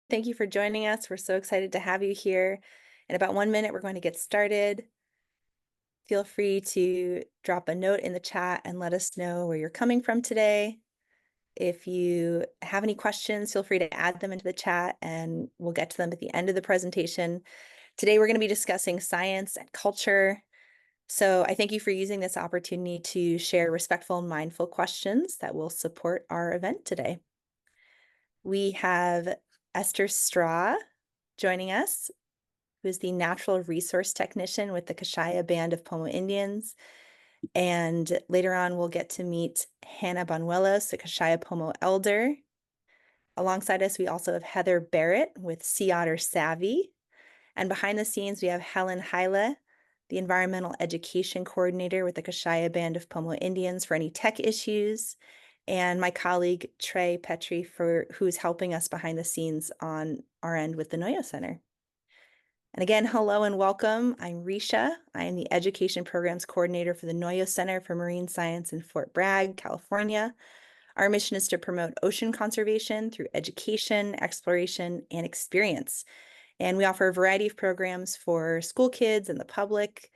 Thank you for joining us. We're so excited to have you here. In about 1 minute, we're going to get started. Feel free to drop a note in the chat and let us know where you're coming from today. If you have any questions, feel free to add them into the chat and we'll get to them at the end of the presentation. Today, we're going to be discussing science and culture. So I thank you for using this opportunity to share respectful and mindful questions that will support our event today. We have Esther Straw joining us, who is the natural resource technician with the Kashia Band of Pomo Indians. And later on, we'll get to meet Hannah Banuelos, the Kashia Pomo elder. Alongside us, we also have Heather Barrett with Sea Otter Savvy. And behind the scenes, we have Helen Hyla, the environmental education coordinator with the Kashia Band of Pomo Indians for any tech issues, and my colleague Trey Petrie who's helping us behind the scenes on our end with the Noyo Center. And again, hello and welcome. I'm Risha. I am the Education Programs Coordinator for the Noyo Center for Marine Science in Fort Bragg, California. Our mission is to promote ocean conservation through education, exploration, and experience. And we offer a variety of programs for school kids and the public,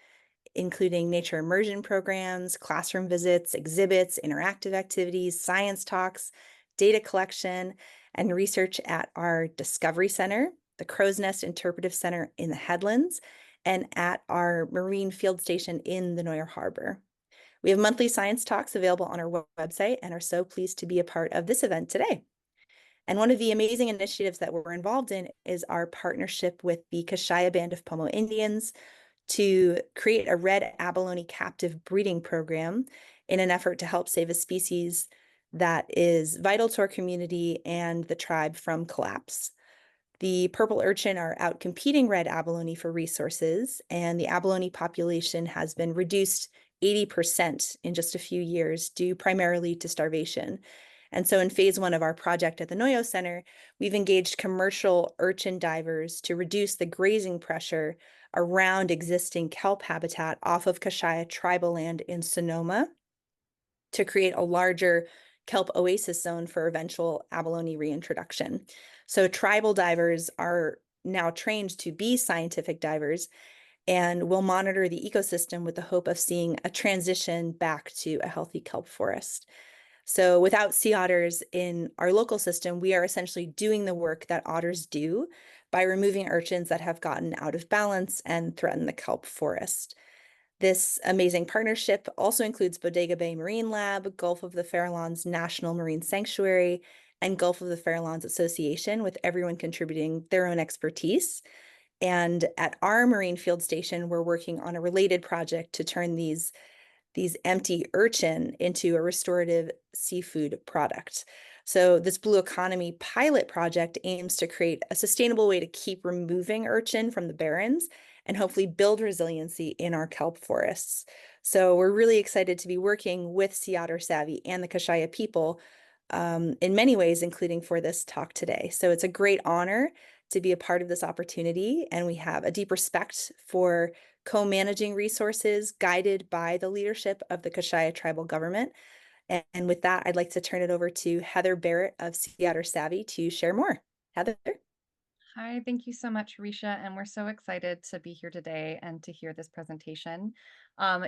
including nature immersion programs, classroom visits, exhibits, interactive activities, science talks, data collection, and research at our Discovery Center, the Crow's Nest Interpretive Center in the Headlands, and at our Marine Field Station in the Noyo Harbor. We have monthly science talks available on our website and are so pleased to be a part of this event today. And one of the amazing initiatives that we're involved in is our partnership with the Kashia Band of Pomo Indians to create a red abalone captive breeding program in an effort to help save a species that is vital to our community and the tribe from collapse. The purple urchin are out competing red abalone for resources, and the abalone population has been reduced 80% in just a few years, due primarily to starvation. And so in phase 1 of our project at the Noyo Center, we've engaged commercial urchin divers to reduce the grazing pressure around existing kelp habitat off of Kashia tribal land in Sonoma to create a larger kelp oasis zone for eventual abalone reintroduction. So tribal divers are now trained to be scientific divers and will monitor the ecosystem with the hope of seeing a transition back to a healthy kelp forest. So without sea otters in our local system, we are essentially doing the work that otters do by removing urchins that have gotten out of balance and threaten the kelp forest. This amazing partnership also includes Bodega Bay Marine Lab, Gulf of the Farallones National Marine Sanctuary, and Gulf of the Farallones Association, with everyone contributing their own expertise. And at our marine field station, we're working on a related project to turn these empty urchin into a restorative seafood product. So this blue economy pilot project aims to create a sustainable way to keep removing urchin from the barrens and hopefully build resiliency in our kelp forests. So we're really excited to be working with Sea Otter Savvy and the Kashia people in many ways, including for this talk today. So it's a great honor to be a part of this opportunity, and we have a deep respect for co-managing resources guided by the leadership of the Kashia tribal government. And with that, I'd like to turn it over to Heather Barrett of Sea Otter Savvy to share more. Heather? Hi, thank you so much, Risha, and we're so excited to be here today and to hear this presentation.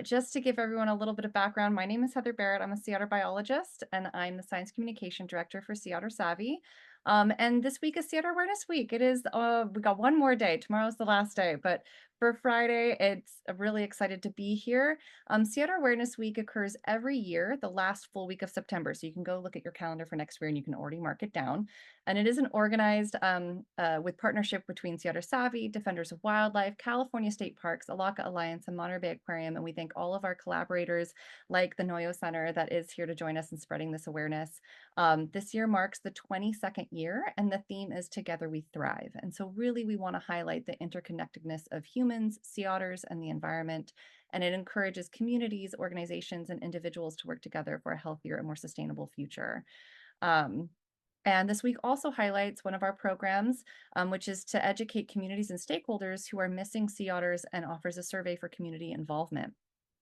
Just to give everyone a little bit of background, my name is Heather Barrett. I'm a sea otter biologist, and I'm the Science Communication Director for Sea Otter Savvy. And this week is Sea Otter Awareness Week. It is, we got one more day. Tomorrow's the last day, but for Friday, it's really excited to be here. Sea Otter Awareness Week occurs every year, the last full week of September. So you can go look at your calendar for next year and you can already mark it down. And it is an organized with partnership between Sea Otter Savvy, Defenders of Wildlife, California State Parks, Alaka Alliance, and Monterey Bay Aquarium. And we thank all of our collaborators like the Noyo Center that is here to join us in spreading this awareness. This year marks the 22nd year, and the theme is Together We Thrive. And so really we want to highlight the interconnectedness of humans, sea otters, and the environment. And it encourages communities, organizations, and individuals to work together for a healthier and more sustainable future. And this week also highlights one of our programs, which is to educate communities and stakeholders who are missing sea otters, and offers a survey for community involvement.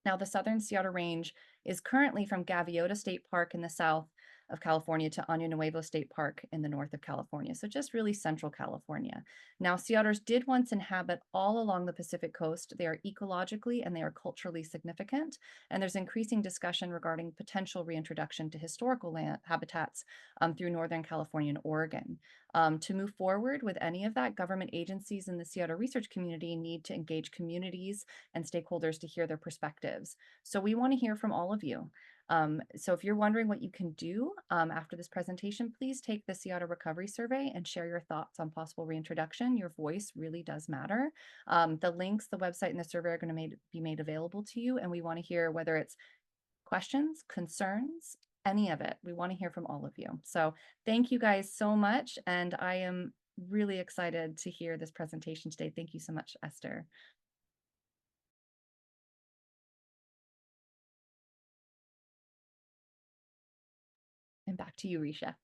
Now, the Southern Sea Otter Range is currently from Gaviota State Park in the south of California to Año Nuevo State Park in the north of California. So just really central California. Now, sea otters did once inhabit all along the Pacific coast. They are ecologically and they are culturally significant. And there's increasing discussion regarding potential reintroduction to historical land habitats through Northern California and Oregon. To move forward with any of that, government agencies and the sea otter research community need to engage communities and stakeholders to hear their perspectives. So we want to hear from all of you. So if you're wondering what you can do after this presentation, please take the Sea Otter Recovery Survey and share your thoughts on possible reintroduction. Your voice really does matter. The links, the website, and the survey are going to be made available to you, and we want to hear whether it's questions, concerns, any of it. We want to hear from all of you. So thank you guys so much, and I am really excited to hear this presentation today. Thank you so much, Esther. And back to you, Risha.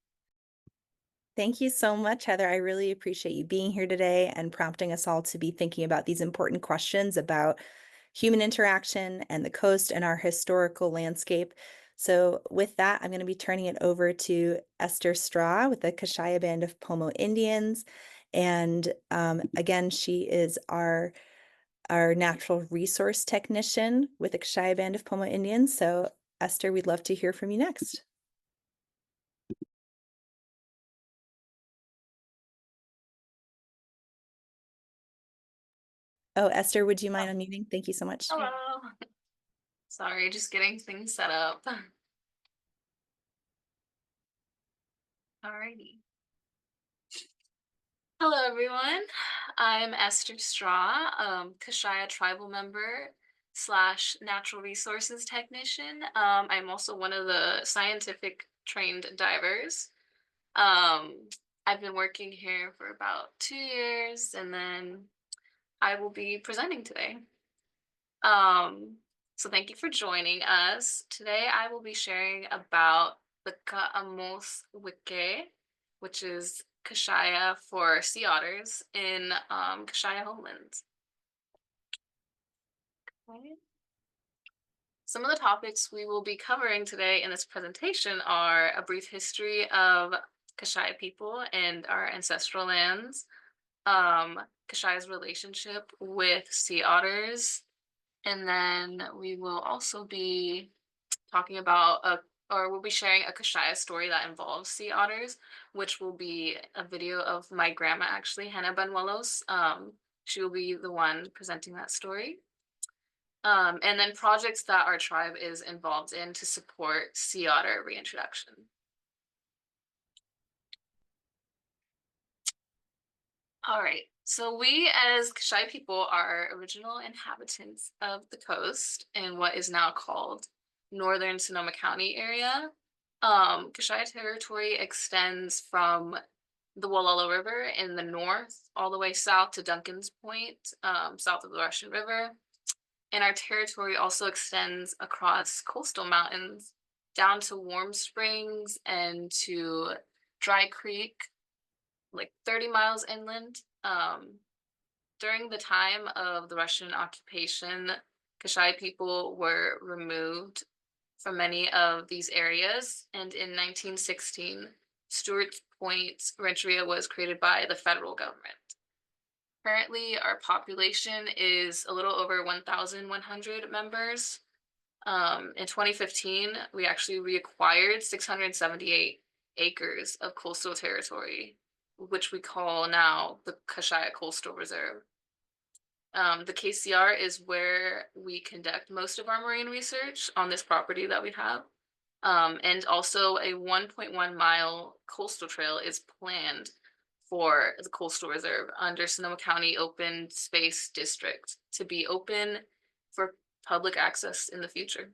Thank you so much, Heather. I really appreciate you being here today and prompting us all to be thinking about these important questions about human interaction and the coast and our historical landscape. So with that, I'm going to be turning it over to Esther Straw with the Kashia Band of Pomo Indians. And again, she is our natural resource technician with the Kashia Band of Pomo Indians. So Esther, we'd love to hear from you next. Oh, Esther, would you mind unmuting? Thank you so much. Hello. Sorry, just getting things set up. Alrighty. Hello, everyone. I'm Esther Straw, Kashia tribal member / natural resources technician. I'm also one of the scientific trained divers. I've been working here for about 2 years, and then I will be presenting today. So thank you for joining us. Today I will be sharing about the Ka'amos Wike, which is Kashia for sea otters in Kashia homelands. Okay. Some of the topics we will be covering today in this presentation are a brief history of Kashia people and our ancestral lands, Kashia's relationship with sea otters, and then we will also be talking about we'll be sharing a Kashia story that involves sea otters, which will be a video of my grandma, actually, Hannah Banuelos. She will be the one presenting that story. And then projects that our tribe is involved in to support sea otter reintroduction. All right, so we as Kashia people are original inhabitants of the coast in what is now called Northern Sonoma County area. Kashia territory extends from the Wololo River in the north all the way south to Duncan's Point, south of the Russian River. And our territory also extends across coastal mountains down to Warm Springs and to Dry Creek, like 30 miles inland. During the time of the Russian occupation, Kashia people were removed from many of these areas, and in 1916, Stewart's Point Rancheria was created by the federal government. Currently, our population is a little over 1,100 members. In 2015, we actually reacquired 678 acres of coastal territory, which we call now the Kashia Coastal Reserve. The KCR is where we conduct most of our marine research on this property that we have. And also a 1.1 mile coastal trail is planned for the Coastal Reserve under Sonoma County Open Space District to be open for public access in the future.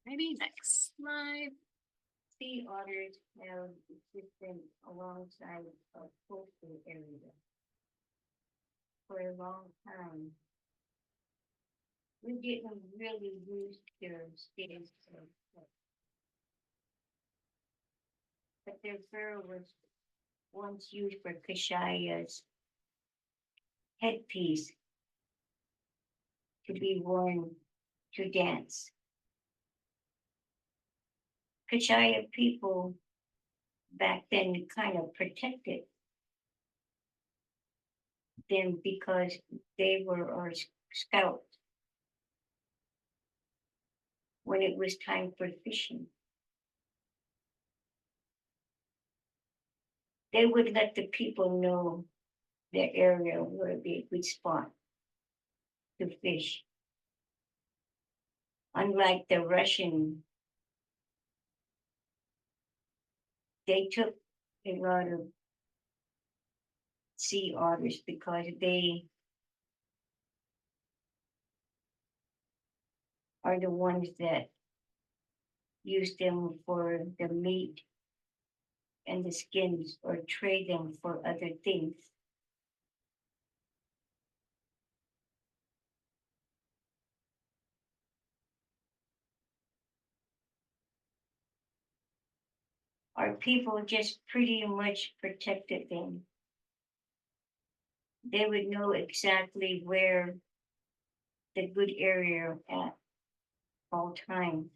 Maybe next slide. Sea otters have existed alongside a coastal area for a long time. We're getting really used to staying so close. But their fur was once used for Kashia's headpiece to be worn to dance. Kashia people back then kind of protected them because they were our scouts when it was time for fishing. They would let the people know the area where they would spot to fish. Unlike the Russian, they took a lot of sea otters because they are the ones that use them for the meat and the skins or trade them for other things. Our people just pretty much protected them. They would know exactly where the good area at all times.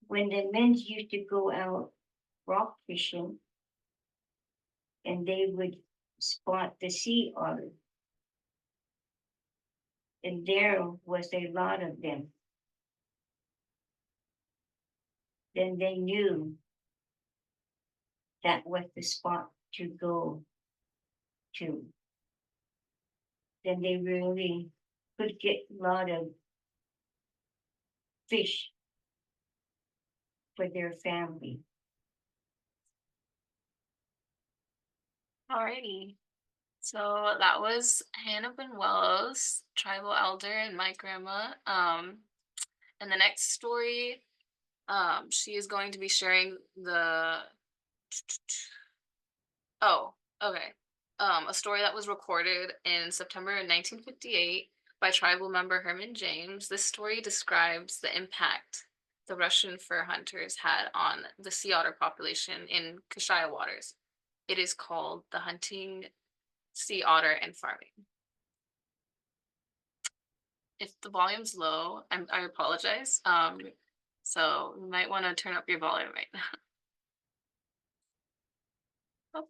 When the men used to go out rock fishing and they would spot the sea otter, and there was a lot of them, then they knew that was the spot to go to. Then they really could get a lot of fish for their family. Alrighty. So that was Hannah Benuelos, tribal elder, and my grandma. And the next story, she is going to be sharing the oh, okay. A story that was recorded in September 1958 by tribal member Herman James. This story describes the impact the Russian fur hunters had on the sea otter population in Kashia waters. It is called The Hunting Sea Otter and Farming. If the volume's low, I apologize. So you might want to turn up your volume right now. Oh.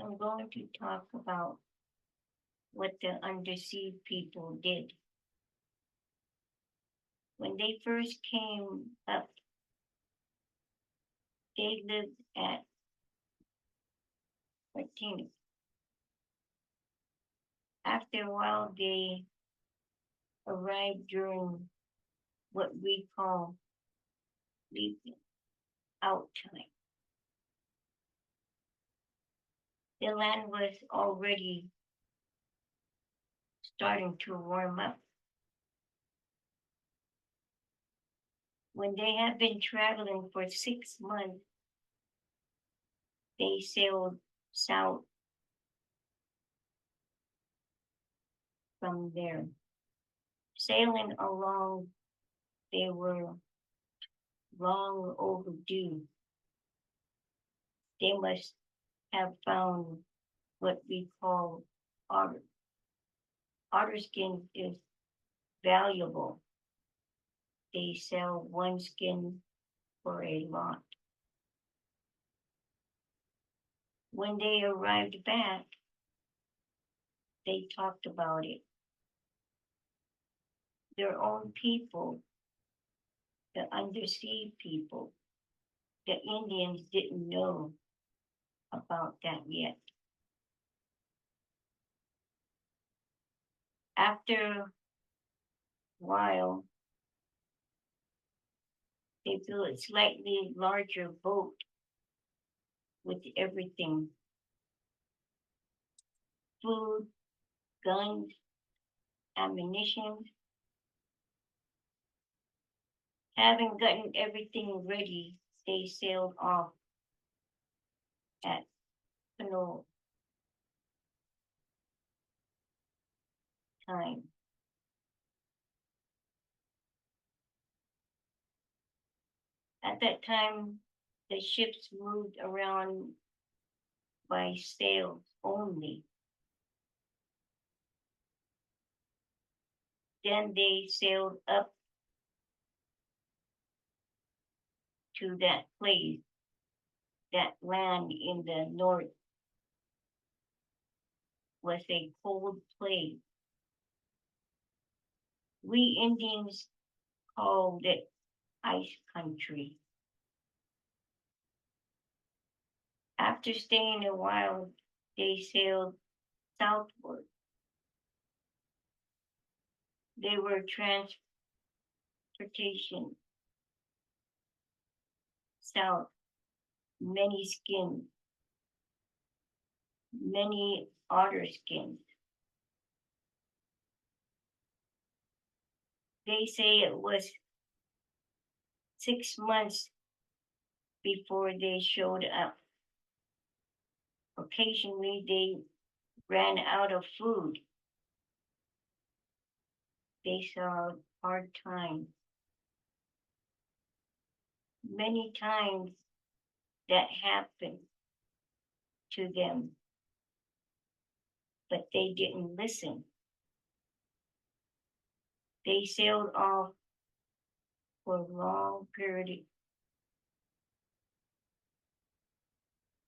I'm going to talk about what the undersea people did. When they first came up, they lived at Martinez. After a while, they arrived during what we call leaving out time. The land was already starting to warm up. When they had been traveling for 6 months, they sailed south from there. Sailing along, they were long overdue. They must have found what we call otter. Otter skin is valuable. They sell one skin for a lot. When they arrived back, they talked about it. Their own people, the undersea people, the Indians didn't know about that yet. After a while, they built a slightly larger boat with everything: food, guns, ammunition. Having gotten everything ready, they sailed off at canoe time. At that time, the ships moved around by sails only. Then they sailed up to that place, that land in the north was a cold place. We Indians called it ice country. After staying a while, they sailed southward. They were transportation south, many skins, many otter skins. They say it was 6 months before they showed up. Occasionally, they ran out of food. They saw hard times. Many times that happened to them, but they didn't listen. They sailed off for a long period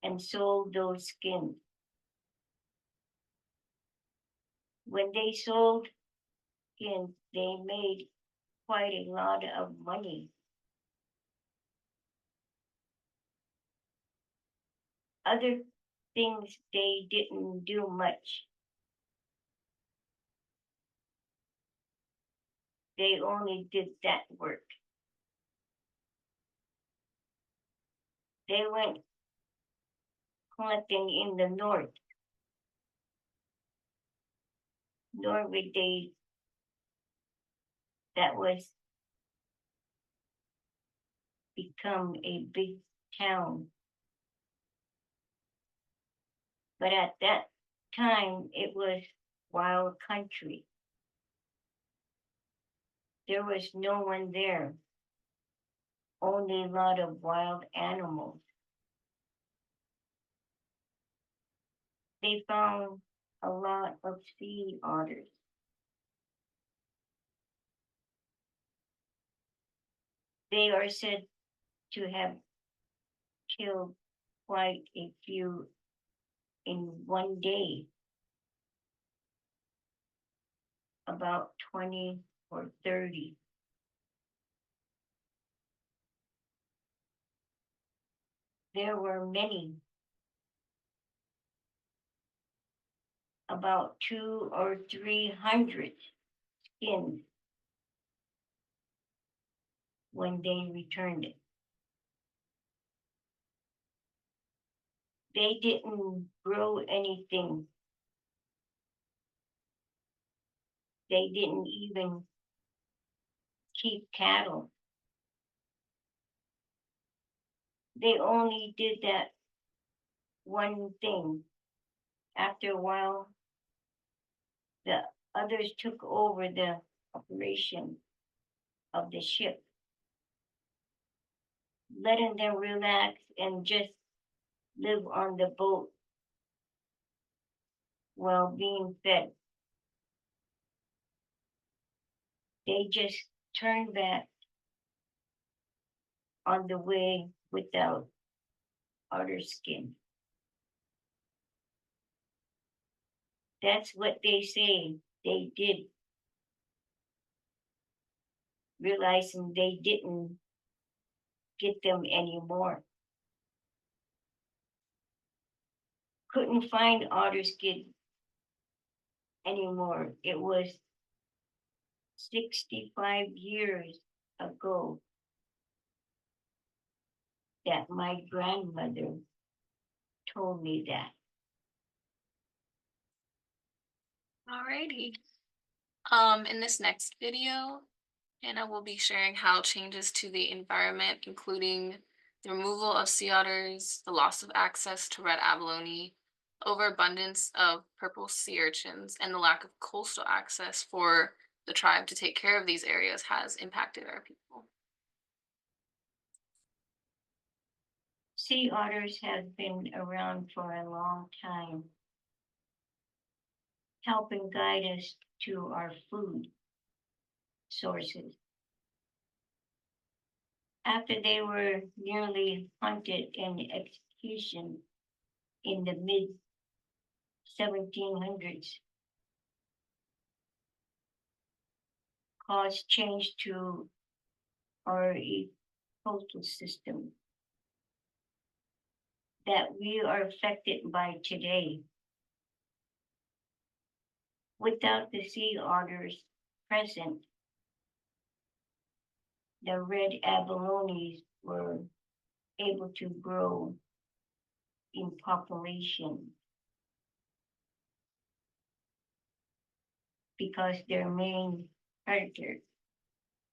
and sold those skins. When they sold skins, they made quite a lot of money. Other things they didn't do much. They only did that work. They went hunting in the north. Norway days, that was become a big town. But at that time, it was wild country. There was no one there, only a lot of wild animals. They found a lot of sea otters. They are said to have killed quite a few in one day, about 20 or 30. There were many, about 200 or 300 skins when they returned it. They didn't grow anything. They didn't even keep cattle. They only did that one thing. After a while, the others took over the operation of the ship, letting them relax and just live on the boat while being fed. They just turned back on the way without otter skin. That's what they say they did, realizing they didn't get them anymore. Couldn't find otter skin anymore. It was 65 years ago that my grandmother told me that. Alrighty. In this next video, Anna will be sharing how changes to the environment, including the removal of sea otters, the loss of access to red abalone, overabundance of purple sea urchins, and the lack of coastal access for the tribe to take care of these areas has impacted our people. Sea otters have been around for a long time, helping guide us to our food. sources. After they were nearly hunted and execution in the mid 1700s, caused change to our ecosystem system that we are affected by today. Without the sea otters present, the red abalones were able to grow in population because their main predator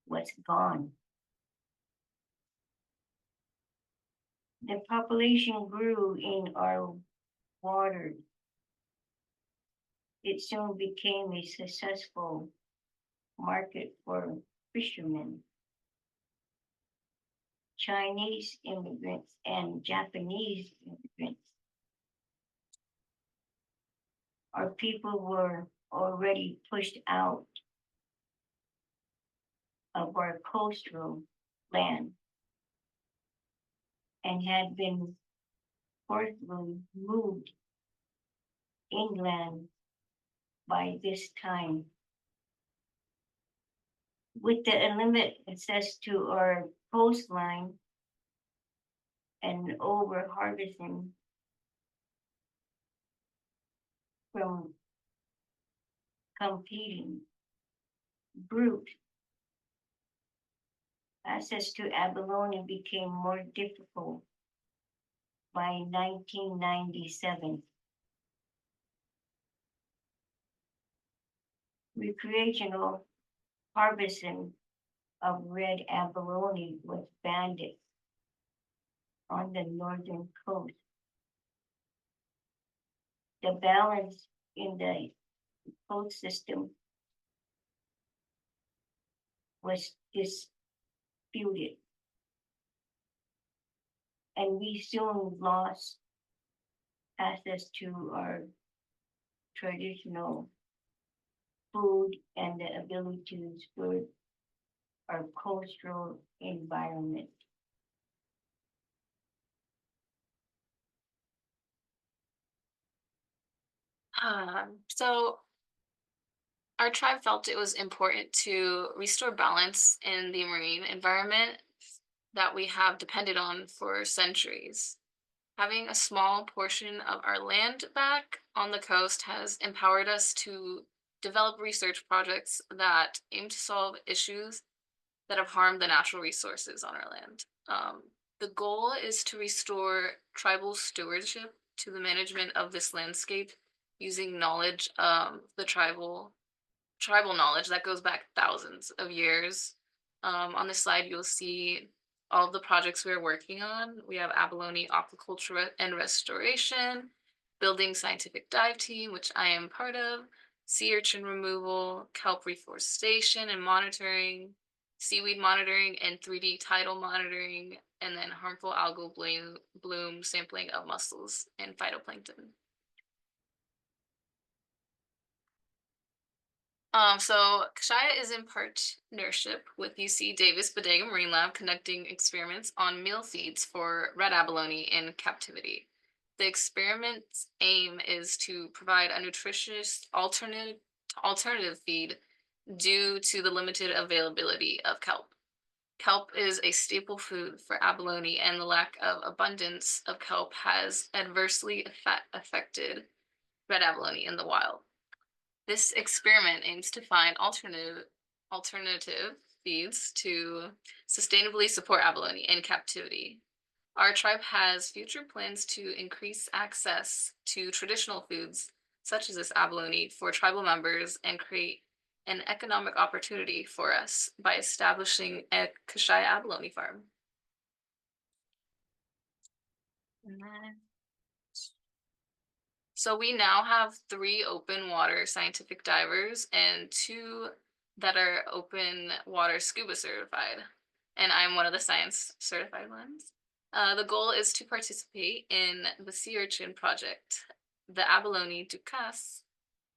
was gone. The population grew in our waters. It soon became a successful market for fishermen. Chinese immigrants and Japanese immigrants. Our people were already pushed out of our coastal land and had been forcibly moved inland by this time. With the unlimited access to our coastline and over harvesting from competing groups, access to abalone became more difficult by 1997. Recreational harvesting of red abalone was banned on the northern coast. The balance in the coast system was disputed, and we soon lost access to our traditional food and the ability to exploit our coastal environment. So our tribe felt it was important to restore balance in the marine environment that we have depended on for centuries. Having a small portion of our land back on the coast has empowered us to develop research projects that aim to solve issues that have harmed the natural resources on our land. The goal is to restore tribal stewardship to the management of this landscape using knowledge, the tribal knowledge that goes back thousands of years. On this slide, you'll see all of the projects we're working on. We have abalone aquaculture and restoration, building scientific dive team, which I am part of, sea urchin removal, kelp reforestation and monitoring, seaweed monitoring and 3D tidal monitoring, and then harmful algal bloom sampling of mussels and phytoplankton. So Kashia is in partnership with UC Davis Bodega Marine Lab conducting experiments on meal feeds for red abalone in captivity. The experiment's aim is to provide a nutritious alternative feed due to the limited availability of kelp. Kelp is a staple food for abalone, and the lack of abundance of kelp has adversely affected red abalone in the wild. This experiment aims to find alternative feeds to sustainably support abalone in captivity. Our tribe has future plans to increase access to traditional foods such as this abalone for tribal members and create an economic opportunity for us by establishing a Kashia abalone farm. So we now have 3 open water scientific divers and 2 that are open water scuba certified. And I'm one of the science certified ones. The goal is to participate in the sea urchin project, the abalone dukas,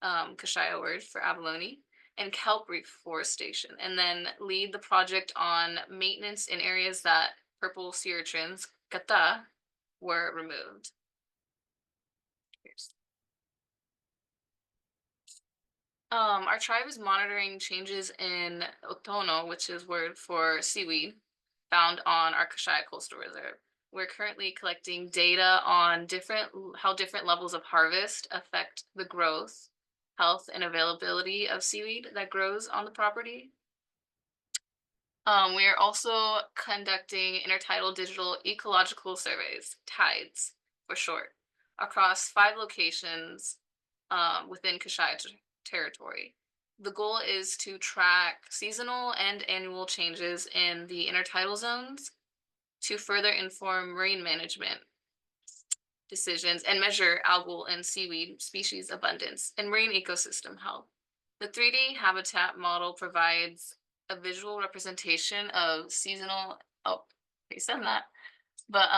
Kashia word for abalone, and kelp reforestation, and then lead the project on maintenance in areas that purple sea urchins, kata, were removed. Here's our tribe is monitoring changes in otono, which is word for seaweed, found on our Kashia Coastal Reserve. We're currently collecting data on how different levels of harvest affect the growth, health, and availability of seaweed that grows on the property. We are also conducting intertidal digital ecological surveys, TIDES for short, across 5 locations within Kashia territory. The goal is to track seasonal and annual changes in the intertidal zones to further inform marine management decisions and measure algal and seaweed species abundance and marine ecosystem health. The 3D habitat model provides a visual representation of seasonal, oh, they said that, but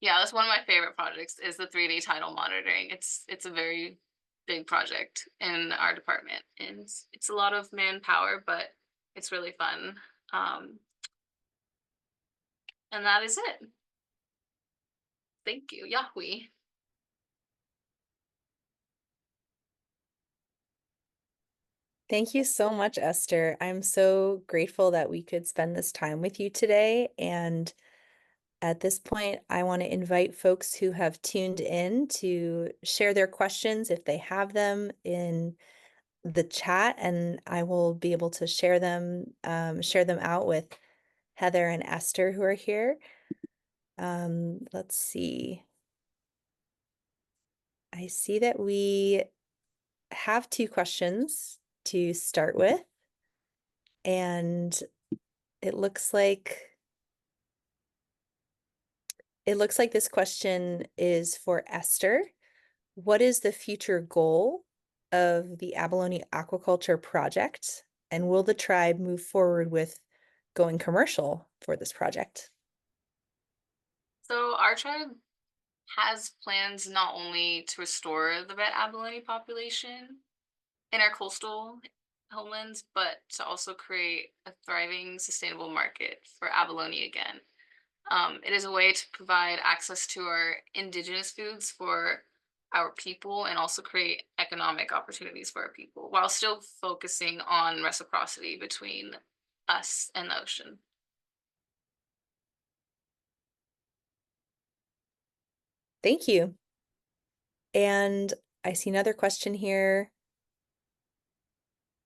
yeah, that's one of my favorite projects is the 3D tidal monitoring. It's a very big project in our department, and it's a lot of manpower, but it's really fun. And that is it. Thank you, Yahweh. Thank you so much, Esther. I'm so grateful that we could spend this time with you today. And at this point, I want to invite folks who have tuned in to share their questions if they have them in the chat, and I will be able to share them out with Heather and Esther who are here. Let's see. I see that we have 2 questions to start with, and it looks like this question is for Esther. What is the future goal of the abalone aquaculture project, and will the tribe move forward with going commercial for this project? So our tribe has plans not only to restore the red abalone population in our coastal homelands, but to also create a thriving, sustainable market for abalone again. It is a way to provide access to our indigenous foods for our people and also create economic opportunities for our people while still focusing on reciprocity between us and the ocean. Thank you. And I see another question here.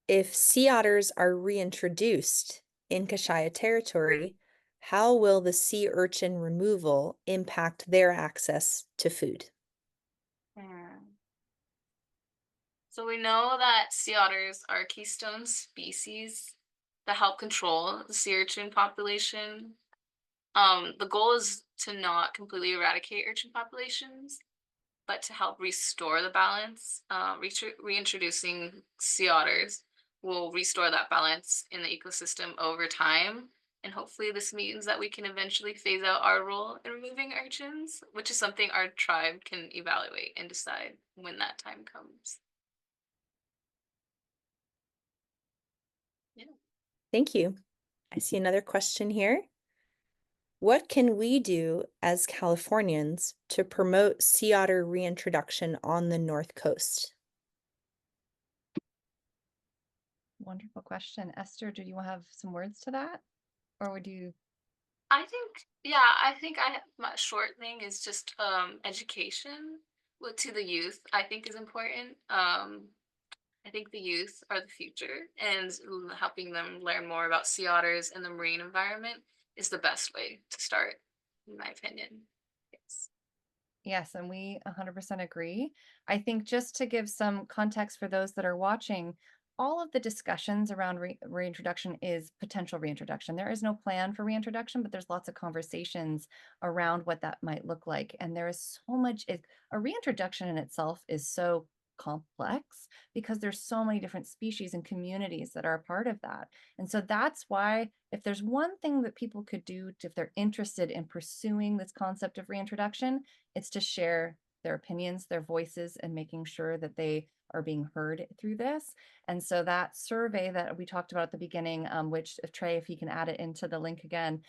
If sea otters are reintroduced in Kashia territory, how will the sea urchin removal impact their access to food? So we know that sea otters are keystone species that help control the sea urchin population. The goal is to not completely eradicate urchin populations, but to help restore the balance. Reintroducing sea otters will restore that balance in the ecosystem over time. And hopefully this means that we can eventually phase out our role in removing urchins, which is something our tribe can evaluate and decide when that time comes. Yeah. Thank you. I see another question here. What can we do as Californians to promote sea otter reintroduction on the North Coast? Wonderful question. Esther, do you have some words to that? Or would you? I think my short thing is just education to the youth, I think is important. I think the youth are the future, and helping them learn more about sea otters and the marine environment is the best way to start, in my opinion. Yes. Yes, and we 100% agree. I think just to give some context for those that are watching, all of the discussions around reintroduction is potential reintroduction. There is no plan for reintroduction, but there's lots of conversations around what that might look like. And there is so much, a reintroduction in itself is so complex because there's so many different species and communities that are a part of that. And so that's why if there's one thing that people could do if they're interested in pursuing this concept of reintroduction, it's to share their opinions, their voices, and making sure that they are being heard through this. And so that survey that we talked about at the beginning, which if Trey, if he can add it into the link again,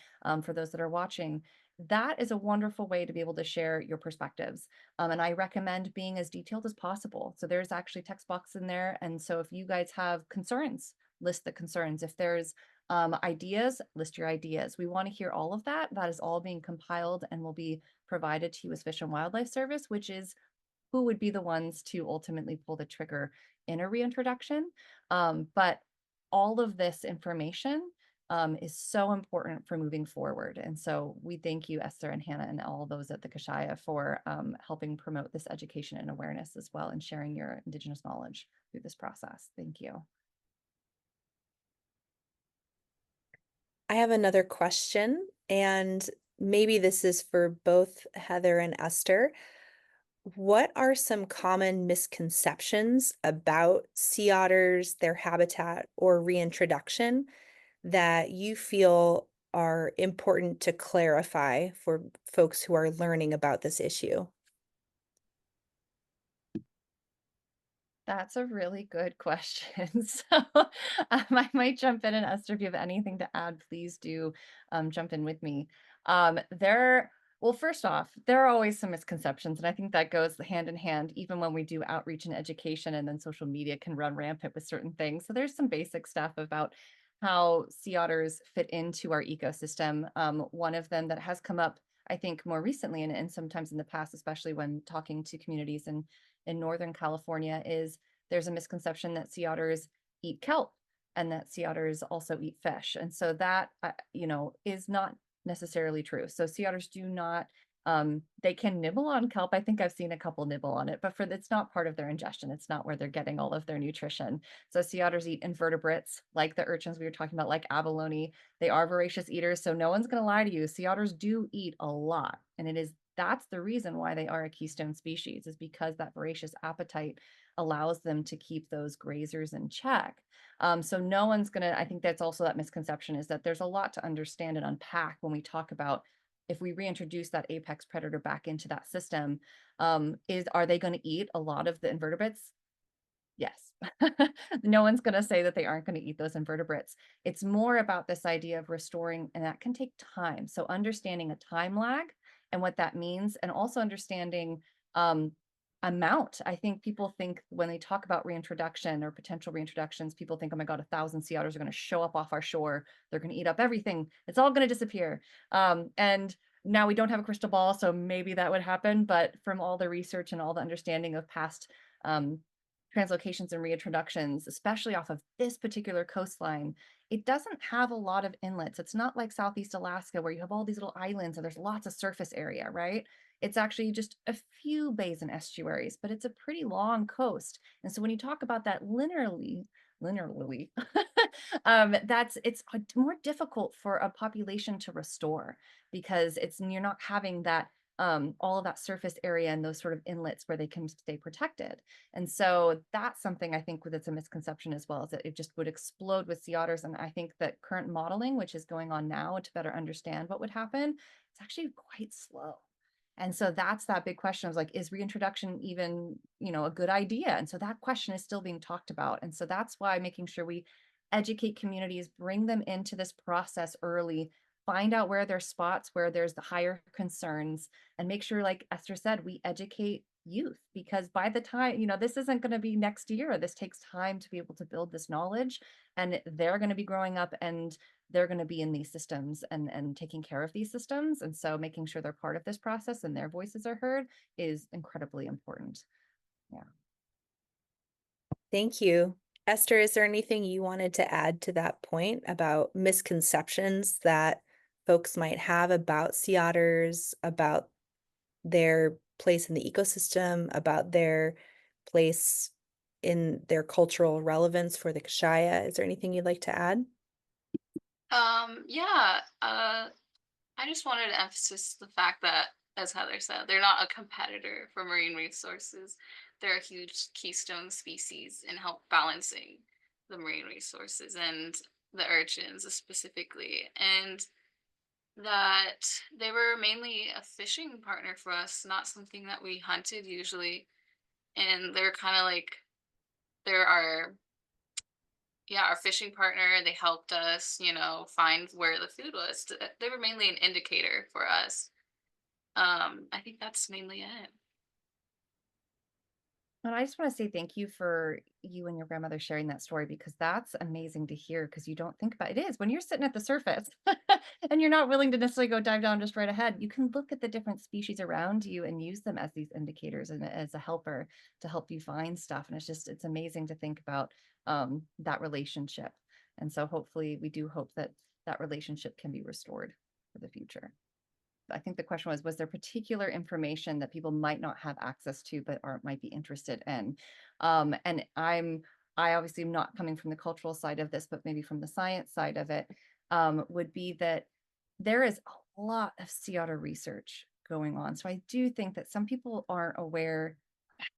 for those that are watching, that is a wonderful way to be able to share your perspectives. And I recommend being as detailed as possible. So there's actually text box in there. And so if you guys have concerns, list the concerns. If there's ideas, list your ideas. We want to hear all of that. That is all being compiled and will be provided to you as Fish and Wildlife Service, which is who would be the ones to ultimately pull the trigger in a reintroduction. But all of this information is so important for moving forward. And so we thank you, Esther and Hannah, and all those at the Kashia for helping promote this education and awareness as well, and sharing your Indigenous knowledge through this process. Thank you. I have another question, and maybe this is for both Heather and Esther. What are some common misconceptions about sea otters, their habitat, or reintroduction that you feel are important to clarify for folks who are learning about this issue? That's a really good question. So I might jump in, and Esther, if you have anything to add, please do jump in with me. Well, first off, there are always some misconceptions, and I think that goes hand in hand, even when we do outreach and education, and then social media can run rampant with certain things. So there's some basic stuff about how sea otters fit into our ecosystem. One of them that has come up, I think, more recently, and sometimes in the past, especially when talking to communities in Northern California, is there's a misconception that sea otters eat kelp and that sea otters also eat fish. And so that, is not necessarily true. So sea otters do not, they can nibble on kelp. I think I've seen a couple nibble on it, but it's not part of their ingestion. It's not where they're getting all of their nutrition. So sea otters eat invertebrates like the urchins we were talking about, like abalone. They are voracious eaters. So no one's going to lie to you. Sea otters do eat a lot. And that's the reason why they are a keystone species, is because that voracious appetite allows them to keep those grazers in check. So no one's gonna, I think that's also that misconception, is that there's a lot to understand and unpack when we talk about if we reintroduce that apex predator back into that system, are they going to eat a lot of the invertebrates? Yes. No one's going to say that they aren't going to eat those invertebrates. It's more about this idea of restoring, and that can take time. So understanding a time lag and what that means, and also understanding amount. I think people think when they talk about reintroduction or potential reintroductions, people think, oh my God, 1,000 sea otters are going to show up off our shore. They're going to eat up everything. It's all going to disappear. And now we don't have a crystal ball, so maybe that would happen. But from all the research and all the understanding of past translocations and reintroductions, especially off of this particular coastline, it doesn't have a lot of inlets. It's not like Southeast Alaska where you have all these little islands and there's lots of surface area, right? It's actually just a few bays and estuaries, but it's a pretty long coast. And so when you talk about that linearly, it's more difficult for a population to restore, because you're not having that all of that surface area and those sort of inlets where they can stay protected. And so that's something I think that's a misconception as well, is that it just would explode with sea otters. And I think that current modeling, which is going on now to better understand what would happen, it's actually quite slow. And so that's that big question of like, is reintroduction even, a good idea? And so that question is still being talked about. And so that's why making sure we educate communities, bring them into this process early, find out where there's spots where there's the higher concerns, and make sure, like Esther said, we educate youth, because by the time, this isn't going to be next year. This takes time to be able to build this knowledge, and they're going to be growing up and they're going to be in these systems and taking care of these systems. And so making sure they're part of this process and their voices are heard is incredibly important. Yeah. Thank you. Esther, is there anything you wanted to add to that point about misconceptions that folks might have about sea otters, about their place in the ecosystem, about their place in their cultural relevance for the Kashia? Is there anything you'd like to add? Yeah, I just wanted to emphasize the fact that, as Heather said, they're not a competitor for marine resources. They're a huge keystone species in help balancing the marine resources and the urchins specifically. And that they were mainly a fishing partner for us, not something that we hunted usually. And they're kind of like they're our fishing partner. They helped us, find where the food was. They were mainly an indicator for us. I think that's mainly it. And I just want to say thank you for you and your grandmother sharing that story, because that's amazing to hear, because you don't think about it. It is when you're sitting at the surface and you're not willing to necessarily go dive down just right ahead. You can look at the different species around you and use them as these indicators and as a helper to help you find stuff. And it's amazing to think about that relationship. And so hopefully we do hope that that relationship can be restored for the future. I think the question was there particular information that people might not have access to, but might be interested in? And I obviously am not coming from the cultural side of this, but maybe from the science side of it, would be that there is a lot of sea otter research going on. So I do think that some people aren't aware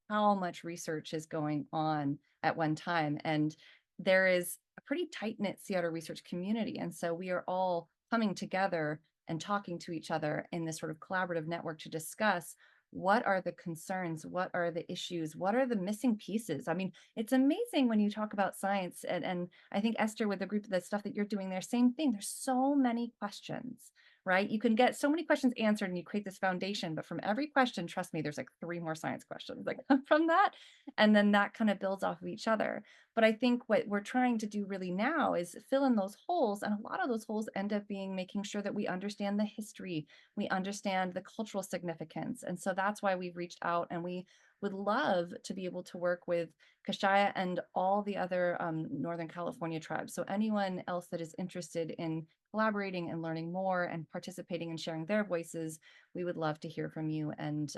how much research is going on at one time. And there is a pretty tight-knit sea otter research community. And so we are all coming together and talking to each other in this sort of collaborative network to discuss what are the concerns, what are the issues, what are the missing pieces. I mean, it's amazing when you talk about science, and I think Esther, with the group, the stuff that you're doing there, same thing. There's so many questions, right? You can get so many questions answered and you create this foundation, but from every question, trust me, there's like 3 more science questions that come from that. And then that kind of builds off of each other. But I think what we're trying to do really now is fill in those holes. And a lot of those holes end up being making sure that we understand the history, we understand the cultural significance. And so that's why we've reached out, and we would love to be able to work with Kashia and all the other Northern California tribes. So anyone else that is interested in collaborating and learning more and participating and sharing their voices, we would love to hear from you. And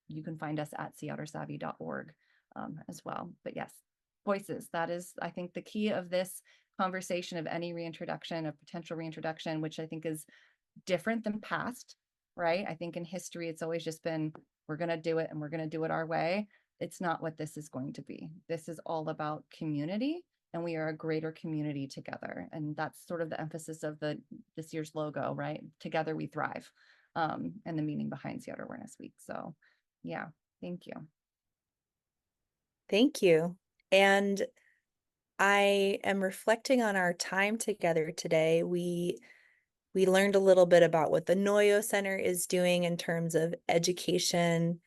you can find us at seaottersavvy.org as well. But yes, voices, that is, I think, the key of this conversation, of any reintroduction, of potential reintroduction, which I think is different than past, right? I think in history, it's always just been, we're going to do it and we're going to do it our way. It's not what this is going to be. This is all about community, and we are a greater community together. And that's sort of the emphasis of this year's logo, right? Together we thrive, and the meaning behind Sea Otter Awareness Week. So yeah, thank you. Thank you. And I am reflecting on our time together today. We learned a little bit about what the Noyo Center is doing in terms of education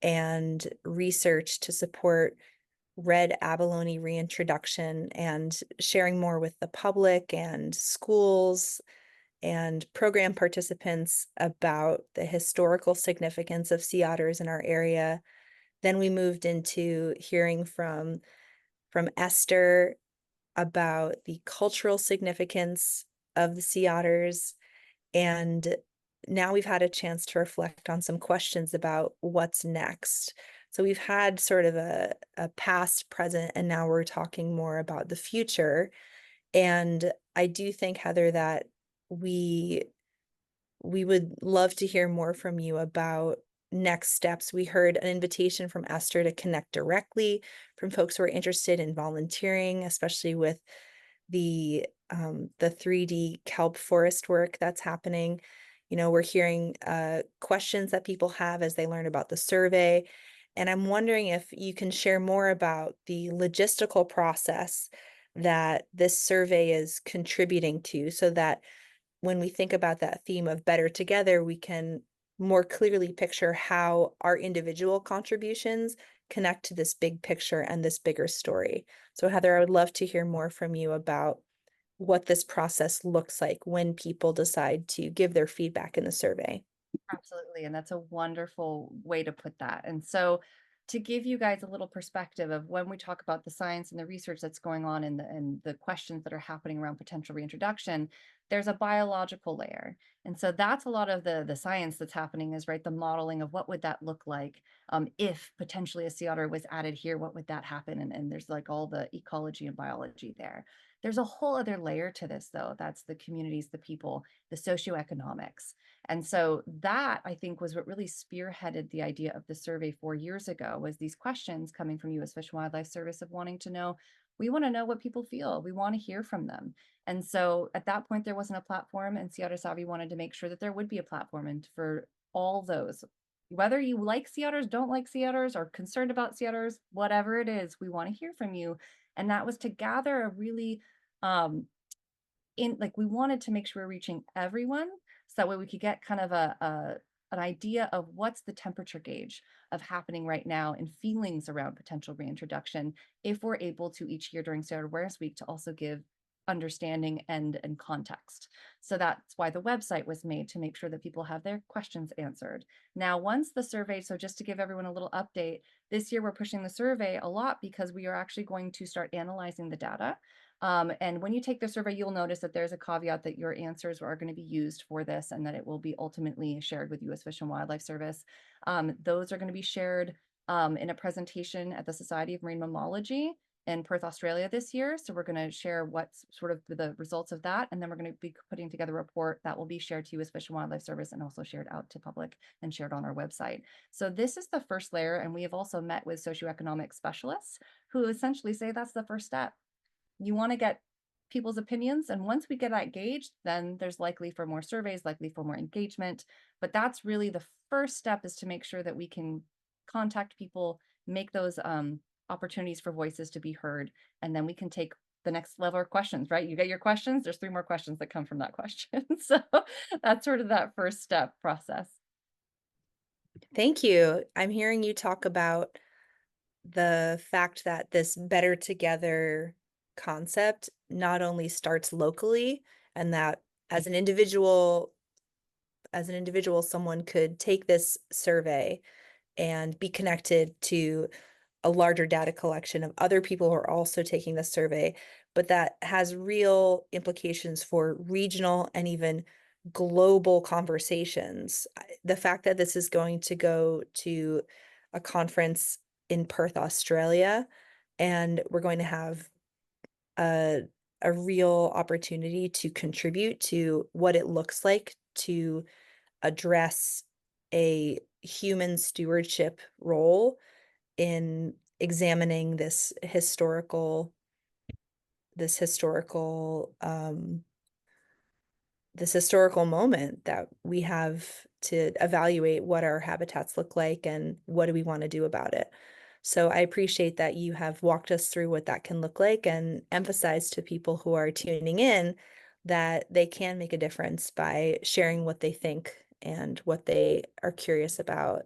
and research to support red abalone reintroduction, and sharing more with the public and schools and program participants about the historical significance of sea otters in our area. Then we moved into hearing from Esther about the cultural significance of the sea otters. And now we've had a chance to reflect on some questions about what's next. So we've had sort of a past, present, and now we're talking more about the future. And I do think, Heather, that we would love to hear more from you about next steps. We heard an invitation from Esther to connect directly from folks who are interested in volunteering, especially with the 3D kelp forest work that's happening. We're hearing questions that people have as they learn about the survey. And I'm wondering if you can share more about the logistical process that this survey is contributing to, so that when we think about that theme of better together, we can more clearly picture how our individual contributions connect to this big picture and this bigger story. So Heather, I would love to hear more from you about what this process looks like when people decide to give their feedback in the survey. Absolutely. And that's a wonderful way to put that. And so, to give you guys a little perspective of when we talk about the science and the research that's going on, and the questions that are happening around potential reintroduction, there's a biological layer. And so that's a lot of the science that's happening, is right, the modeling of what would that look like if potentially a sea otter was added here, what would that happen? And there's like all the ecology and biology there. There's a whole other layer to this, though. That's the communities, the people, the socioeconomics. And so that, I think, was what really spearheaded the idea of the survey 4 years ago, was these questions coming from U.S. Fish and Wildlife Service of wanting to know, we want to know what people feel. We want to hear from them. And so at that point, there wasn't a platform, and Sea Otter Savvy wanted to make sure that there would be a platform, and for all those Whether you like sea otters, don't like sea otters, or concerned about sea otters, whatever it is, we want to hear from you. And that was to gather a really we wanted to make sure we're reaching everyone, so that way we could get kind of an idea of what's the temperature gauge of happening right now and feelings around potential reintroduction, if we're able to each year during Sea Otter Awareness Week to also give understanding and context. So that's why the website was made, to make sure that people have their questions answered. Now, once the survey, so just to give everyone a little update, this year we're pushing the survey a lot because we are actually going to start analyzing the data. And when you take the survey, you'll notice that there's a caveat that your answers are going to be used for this, and that it will be ultimately shared with U.S. Fish and Wildlife Service. Those are going to be shared in a presentation at the Society of Marine Mammalogy in Perth, Australia this year. So we're going to share what's sort of the results of that. And then we're going to be putting together a report that will be shared to U.S. Fish and Wildlife Service, and also shared out to public and shared on our website. So this is the first layer. And we have also met with socioeconomic specialists who essentially say that's the first step. You want to get people's opinions. And once we get that gauge, then there's likely for more surveys, likely for more engagement. But that's really the first step, is to make sure that we can contact people, make those opportunities for voices to be heard. And then we can take the next level of questions, right? You get your questions, there's 3 more questions that come from that question. So that's sort of that first step process. Thank you. I'm hearing you talk about the fact that this better together concept not only starts locally, and that as an individual, someone could take this survey and be connected to a larger data collection of other people who are also taking the survey, but that has real implications for regional and even global conversations. The fact that this is going to go to a conference in Perth, Australia, and we're going to have a, a real opportunity to contribute to what it looks like to address a human stewardship role in examining this historical moment that we have to evaluate what our habitats look like and what do we want to do about it. So I appreciate that you have walked us through what that can look like, and emphasized to people who are tuning in that they can make a difference by sharing what they think and what they are curious about.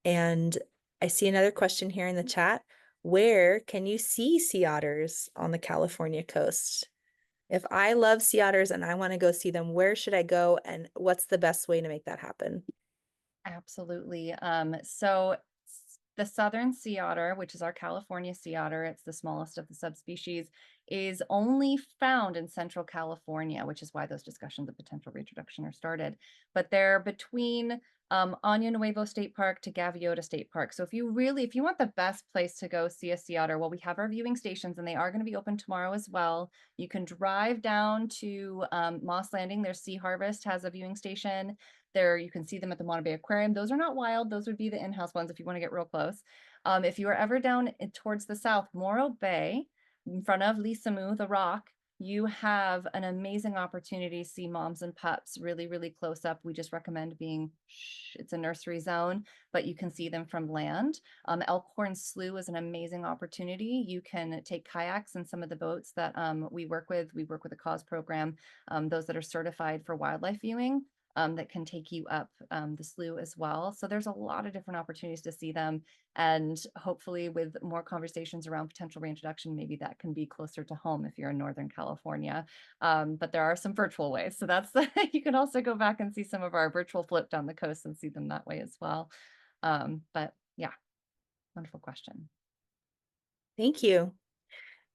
And I see another question here in the chat. Where can you see sea otters on the California coast? If I love sea otters and I want to go see them, where should I go, and what's the best way to make that happen? Absolutely. So the southern sea otter, which is our California sea otter, it's the smallest of the subspecies, is only found in Central California, which is why those discussions of potential reintroduction are started. But they're between Año Nuevo State Park to Gaviota State Park. So if you want the best place to go see a sea otter, well, we have our viewing stations, and they are going to be open tomorrow as well. You can drive down to Moss Landing. There's Sea Harvest has a viewing station. There, you can see them at the Mono Bay Aquarium. Those are not wild. Those would be the in-house ones if you want to get real close. If you are ever down towards the south, Morro Bay, in front of Lisamu, the rock, you have an amazing opportunity to see moms and pups really, really close up. We just recommend being, it's a nursery zone, but you can see them from land. Elkhorn Slough is an amazing opportunity. You can take kayaks in some of the boats that we work with. We work with a cause program, those that are certified for wildlife viewing. That can take you up the slough as well. So there's a lot of different opportunities to see them. And hopefully with more conversations around potential reintroduction, maybe that can be closer to home if you're in Northern California. But there are some virtual ways. So that's, you can also go back and see some of our virtual flip down the coast and see them that way as well. But yeah, wonderful question. Thank you.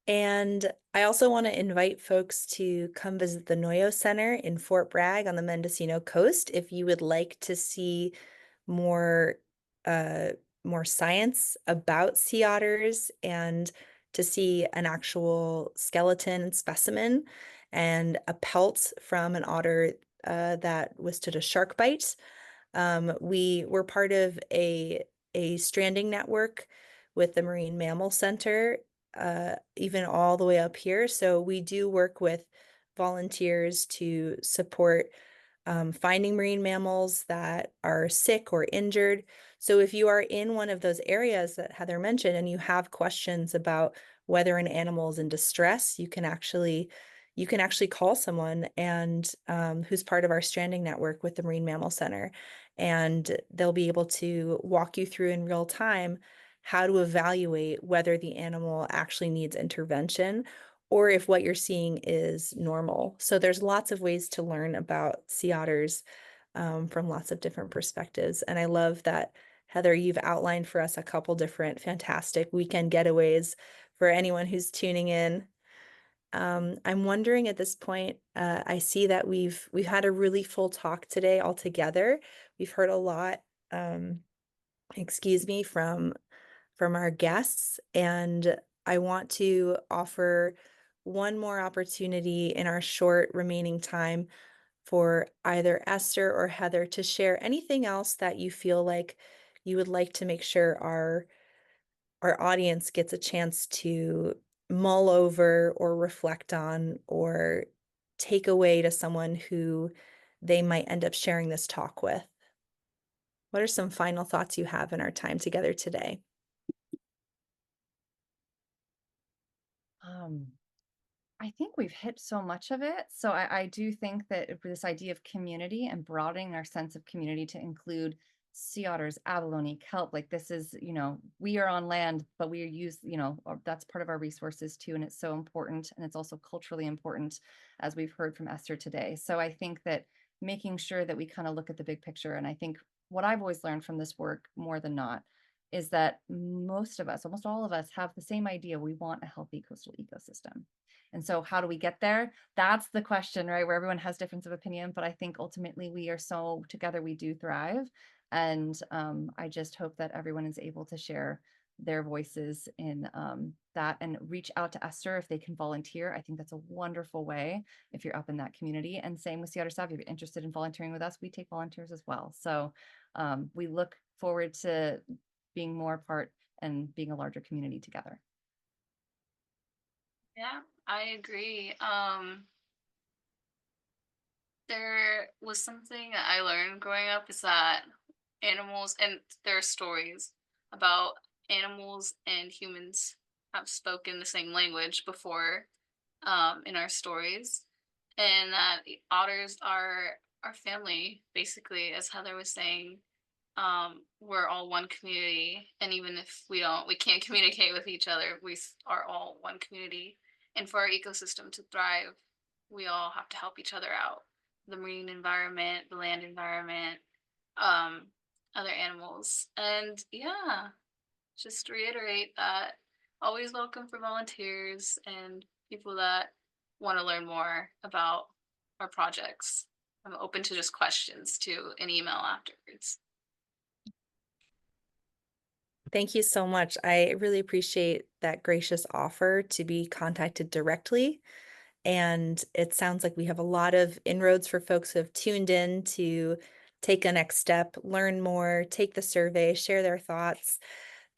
And I also want to invite folks to come visit the Noyo Center in Fort Bragg on the Mendocino coast if you would like to see more more science about sea otters, and to see an actual skeleton specimen and a pelt from an otter that withstood a shark bite. We were part of a stranding network with the Marine Mammal Center, even all the way up here. So we do work with volunteers to support finding marine mammals that are sick or injured. So if you are in one of those areas that Heather mentioned and you have questions about whether an animal is in distress, you can actually call someone and who's part of our stranding network with the Marine Mammal Center, and they'll be able to walk you through in real time how to evaluate whether the animal actually needs intervention or if what you're seeing is normal. So there's lots of ways to learn about sea otters from lots of different perspectives. And I love that, Heather, you've outlined for us a couple different fantastic weekend getaways for anyone who's tuning in. I'm wondering at this point, I see that we've had a really full talk today all together. We've heard a lot, excuse me, from our guests, and I want to offer one more opportunity in our short remaining time for either Esther or Heather to share anything else that you feel like you would like to make sure our audience gets a chance to mull over or reflect on or take away to someone who they might end up sharing this talk with. What are some final thoughts you have in our time together today? I think we've hit so much of it. So I do think that this idea of community and broadening our sense of community to include sea otters, abalone, kelp, like this is, we are on land, but we are used, that's part of our resources too. And it's so important. And it's also culturally important, as we've heard from Esther today. So I think that making sure that we kind of look at the big picture. And I think what I've always learned from this work more than not is that most of us, almost all of us, have the same idea. We want a healthy coastal ecosystem. And so how do we get there? That's the question, right? Where everyone has difference of opinion, but I think ultimately we are so together, we do thrive. And I just hope that everyone is able to share their voices in that and reach out to Esther if they can volunteer. I think that's a wonderful way if you're up in that community. And same with Sea Otter Staff, if you're interested in volunteering with us, we take volunteers as well. So we look forward to being more part and being a larger community together. Yeah, I agree. There was something that I learned growing up is that animals, and there are stories about animals and humans have spoken the same language before, in our stories, and that the otters are our family, basically, as Heather was saying. We're all one community, and even if we can't communicate with each other, are all one community. And for our ecosystem to thrive, we all have to help each other out. The marine environment, the land environment, um, other animals. And yeah, just to reiterate that always welcome for volunteers and people that want to learn more about our projects. I'm open to just questions to an email afterwards. Thank you so much. I really appreciate that gracious offer to be contacted directly. And it sounds like we have a lot of inroads for folks who have tuned in to take a next step, learn more, take the survey, share their thoughts,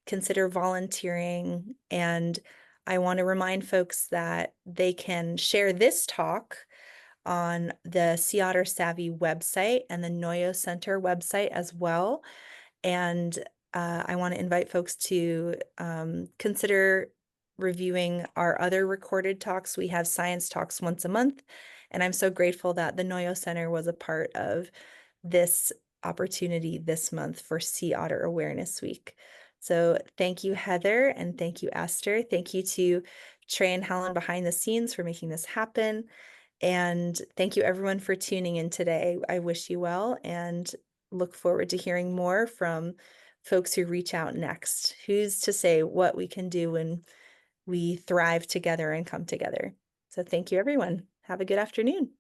consider volunteering. And I want to remind folks that they can share this talk on the Sea Otter Savvy website and the Noyo Center website as well. And I want to invite folks to consider reviewing our other recorded talks. We have science talks once a month, and I'm so grateful that the Noyo Center was a part of this opportunity this month for Sea Otter Awareness Week. So thank you, Heather, and thank you, Esther. Thank you to Trey and Helen behind the scenes for making this happen. And thank you everyone for tuning in today. I wish you well and look forward to hearing more from folks who reach out next. Who's to say what we can do when we thrive together and come together? So thank you, everyone. Have a good afternoon.